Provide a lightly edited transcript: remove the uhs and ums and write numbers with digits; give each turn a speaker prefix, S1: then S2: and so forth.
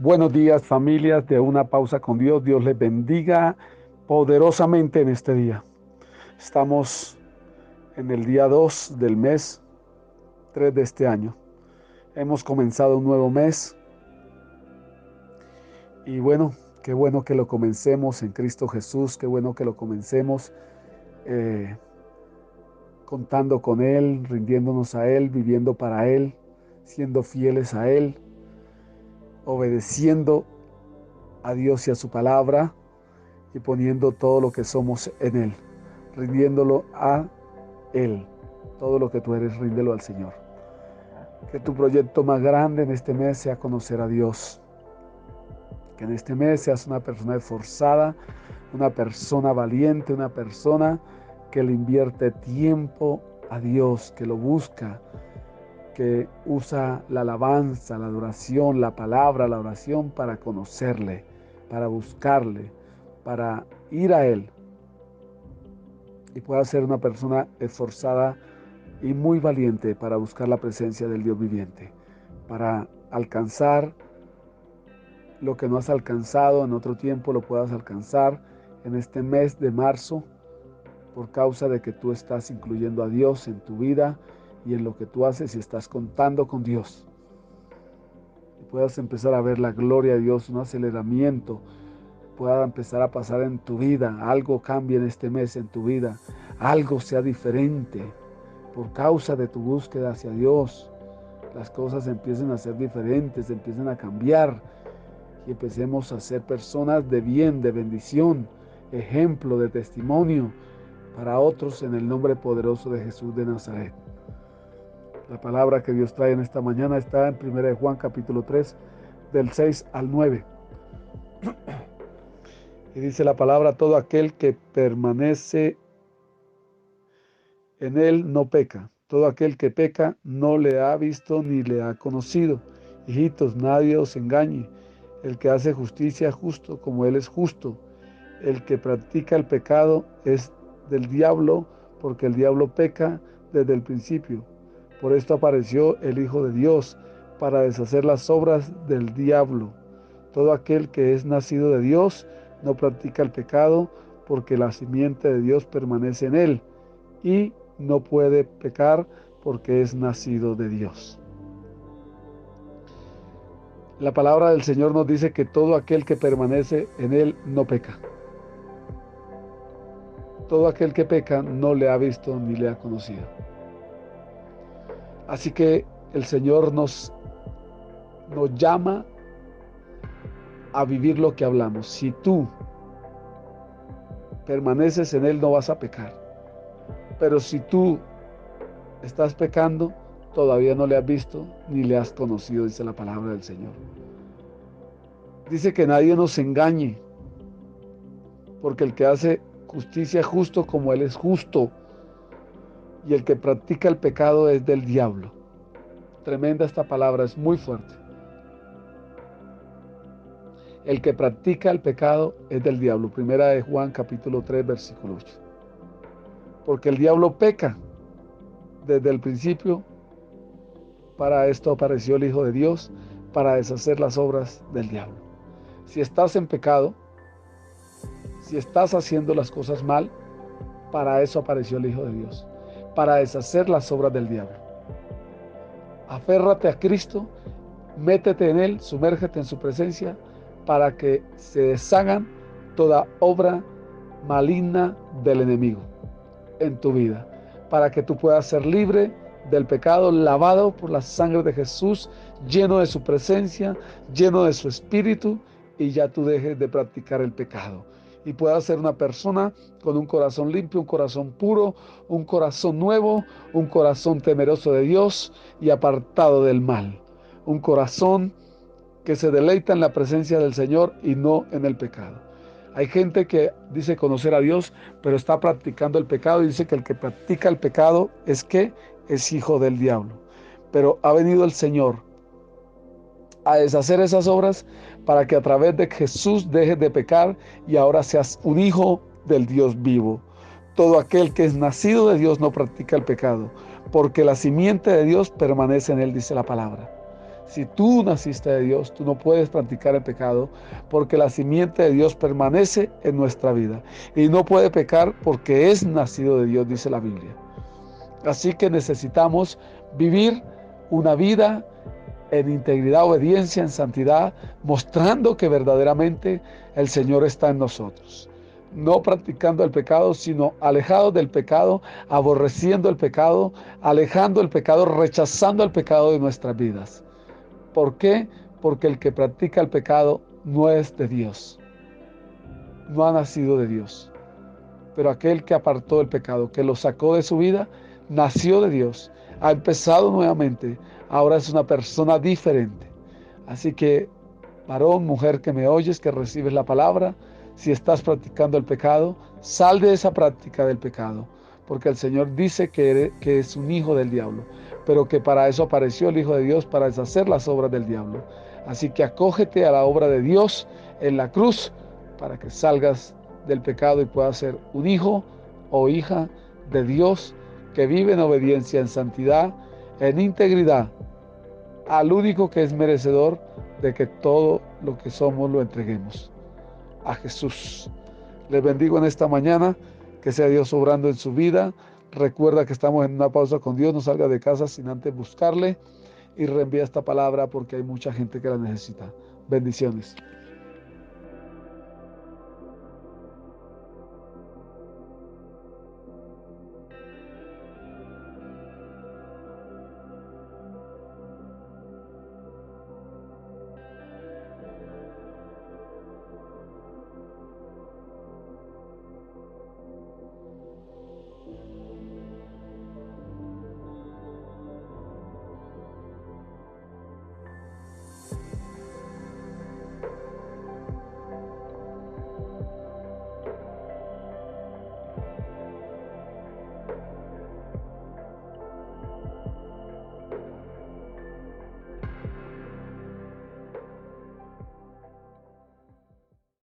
S1: Buenos días, familias de Una Pausa con Dios. Dios les bendiga poderosamente en este día. Estamos en el día 2 del mes 3 de este año. Hemos comenzado un nuevo mes y qué bueno que lo comencemos en Cristo Jesús. Qué bueno que lo comencemos eh, contando con Él, rindiéndonos a Él, viviendo para Él, siendo fieles a Él, obedeciendo a Dios y a su palabra y poniendo todo lo que somos en Él, rindiéndolo a Él. Todo lo que tú eres, ríndelo al Señor. Que tu proyecto más grande en este mes sea conocer a Dios. Que en este mes seas una persona esforzada, una persona valiente, una persona que le invierte tiempo a Dios, que lo busca, que usa la alabanza, la adoración, la palabra, la oración para conocerle, para buscarle, para ir a Él. Y pueda ser una persona esforzada y muy valiente para buscar la presencia del Dios viviente, para alcanzar lo que no has alcanzado en otro tiempo, lo puedas alcanzar en este mes de marzo, por causa de que tú estás incluyendo a Dios en tu vida y en lo que tú haces y estás contando con Dios. Y puedas empezar a ver la gloria de Dios, un aceleramiento pueda empezar a pasar en tu vida, algo cambie en este mes en tu vida, algo sea diferente por causa de tu búsqueda hacia Dios. Las cosas empiecen a ser diferentes, empiecen a cambiar y empecemos a ser personas de bien, de bendición, ejemplo, de testimonio para otros en el nombre poderoso de Jesús de Nazaret. La palabra que Dios trae en esta mañana está en 1 de Juan capítulo 3 del 6 al 9. Y dice la palabra: todo aquel que permanece en él no peca. Todo aquel que peca no le ha visto ni le ha conocido. Hijitos, nadie os engañe. El que hace justicia justo como él es justo. El que practica el pecado es del diablo, porque el diablo peca desde el principio. Por esto apareció el Hijo de Dios, para deshacer las obras del diablo. Todo aquel que es nacido de Dios no practica el pecado, porque la simiente de Dios permanece en él, y no puede pecar porque es nacido de Dios. La palabra del Señor nos dice que todo aquel que permanece en él no peca. Todo aquel que peca no le ha visto ni le ha conocido. Así que el Señor nos llama a vivir lo que hablamos. Si tú permaneces en él, no vas a pecar. Pero si tú estás pecando, todavía no le has visto ni le has conocido, dice la palabra del Señor. Dice que nadie nos engañe, porque el que hace justicia justo como él es justo, y el que practica el pecado es del diablo. Tremenda esta palabra, es muy fuerte. El que practica el pecado es del diablo. Primera de Juan capítulo 3 versículo 8. Porque el diablo peca desde el principio. Para esto apareció el Hijo de Dios, para deshacer las obras del diablo. Si estás en pecado, si estás haciendo las cosas mal, para eso apareció el Hijo de Dios, para deshacer las obras del diablo. Aférrate a Cristo, métete en Él, sumérgete en su presencia, para que se deshagan toda obra maligna del enemigo en tu vida, para que tú puedas ser libre del pecado, lavado por la sangre de Jesús, lleno de su presencia, lleno de su espíritu, y ya tú dejes de practicar el pecado y puedas ser una persona con un corazón limpio, un corazón puro, un corazón nuevo, un corazón temeroso de Dios y apartado del mal, un corazón que se deleita en la presencia del Señor y no en el pecado. Hay gente que dice conocer a Dios, pero está practicando el pecado, y dice que el que practica el pecado es hijo del diablo. Pero ha venido el Señor a deshacer esas obras para que a través de Jesús dejes de pecar y ahora seas un hijo del Dios vivo. Todo aquel que es nacido de Dios no practica el pecado, porque la simiente de Dios permanece en él, dice la palabra. Si tú naciste de Dios, tú no puedes practicar el pecado porque la simiente de Dios permanece en nuestra vida. Y no puede pecar porque es nacido de Dios, dice la Biblia. Así que necesitamos vivir una vida en integridad, obediencia, en santidad, mostrando que verdaderamente el Señor está en nosotros. No practicando el pecado, sino alejados del pecado, aborreciendo el pecado, alejando el pecado, rechazando el pecado de nuestras vidas. ¿Por qué? Porque el que practica el pecado no es de Dios, no ha nacido de Dios. Pero aquel que apartó el pecado, que lo sacó de su vida, nació de Dios, ha empezado nuevamente, ahora es una persona diferente. Así que, varón, mujer que me oyes, que recibes la palabra, si estás practicando el pecado, sal de esa práctica del pecado, porque el Señor dice que es un hijo del diablo, pero que para eso apareció el Hijo de Dios, para deshacer las obras del diablo. Así que acógete a la obra de Dios en la cruz, para que salgas del pecado y puedas ser un hijo o hija de Dios que vive en obediencia, en santidad, en integridad, al único que es merecedor de que todo lo que somos lo entreguemos, a Jesús. Les bendigo en esta mañana, que sea Dios obrando en su vida. Recuerda que estamos en una pausa con Dios, no salga de casa sin antes buscarle y reenvía esta palabra porque hay mucha gente que la necesita. Bendiciones.